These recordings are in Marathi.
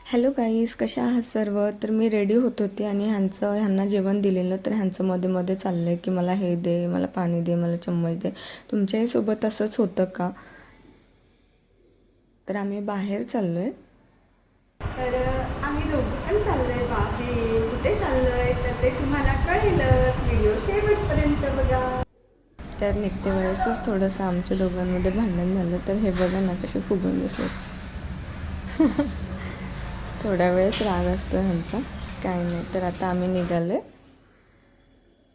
हॅलो गाईस, कशा आहात सर्व. तर मी रेडी होत होते आणि ह्यांना जेवण दिलेलं. तर ह्यांचं मध्ये मध्ये चाललं आहे की मला हे दे, मला पाणी दे, मला चम्मच दे. तुमच्याही सोबत असंच होतं का? तर आम्ही बाहेर चाललो आहे. तर आम्ही दोघं पण चाललोय बाहेर. कुठे चाललोय तर ते तुम्हाला कळेलच. व्हिडिओ शेवटपर्यंत बघा. तर निघते वेळेसच थोडंसं आमच्या दोघांमध्ये भांडण झालं. तर हे बघा ना कसे फुगून बसले. थोड्या वेळेस राग असतो ह्यांचा, काय नाही. तर आता आम्ही निघालो आहे.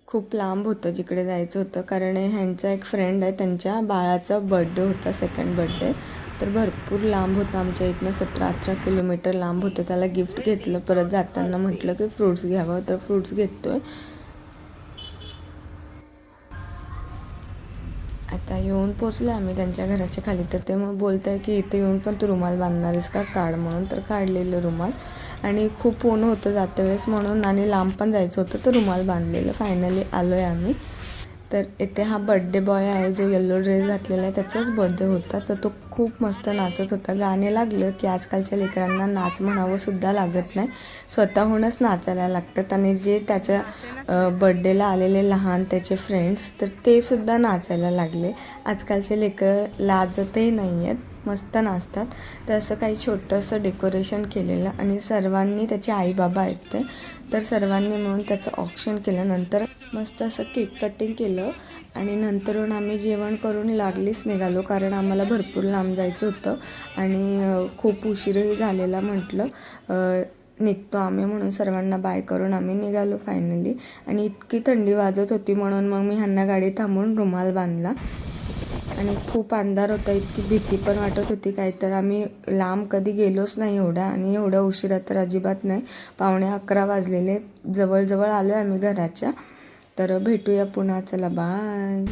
खूप लांब होतं जिकडे जायचं होतं, कारण ह्यांचा एक फ्रेंड आहे, त्यांच्या बाळाचा बड्डे होता, सेकंड बड्डे. तर भरपूर लांब होतं, आमच्या इथनं 17-18 किलोमीटर लांब होतं. त्याला गिफ्ट घेतलं. परत जाताना म्हटलं की फ्रूट्स घ्यावं, तर फ्रूट्स घेतो आहे. आता येऊन पोचलो आम्ही त्यांच्या घराच्या खाली. तर ते मग बोलत आहे की इथे येऊन पण तू रुमाल बांधणार आहेस का, काढ म्हणून. तर काढलेलं रुमाल. आणि खूप ऊन होतं जाते वेळेस म्हणून, आणि लांब पण जायचं होतं, तर रुमाल बांधलेलं. फायनली आलो आहे आम्ही. तर इथे हा बड्डे बॉय आहे जो येलो ड्रेस घातलेला आहे, त्याचाच बर्थडे होता. तर तो खूप मस्त नाचत होता. गाणे लागलं की आजकालच्या लेकरांना नाच म्हणावं सुद्धा लागत नाही, स्वतःहूनच नाचायला लागतात. आणि जे त्याच्या बड्डेला आलेले लहान त्याचे फ्रेंड्स, तर ते सुद्धा नाचायला लागले. आजकालचे लेकरं लाजतही नाही आहेत, मस्त नाचतात. तर असं काही छोटंसं डेकोरेशन केलेलं, आणि सर्वांनी, त्याचे आई बाबा आहेत ते, तर सर्वांनी मिळून त्याचं ऑक्शन केलं. नंतर मस्त असं केक कटिंग केलं, आणि नंतरून आम्ही जेवण करून लागलीच निघालो, कारण आम्हाला भरपूर लांब जायचं होतं आणि खूप उशीरही झालेला. म्हटलं निघतो आम्ही, म्हणून सर्वांना बाय करून आम्ही निघालो फायनली. आणि इतकी थंडी वाजत होती म्हणून मग मी ह्यांना गाडी थांबवून रुमाल बांधला. आणि खूप अंधार होता, इतकी भीती पण वाटत होती काय. तर आम्ही लांब कधी गेलोच नाही एवढ्या, आणि एवढ्या उशिरा तर अजिबात नाही. 11:15 वाजलेले. जवळजवळ आलो आहे आम्ही घराच्या. तर भेटूया पुन्हा. चला बाय.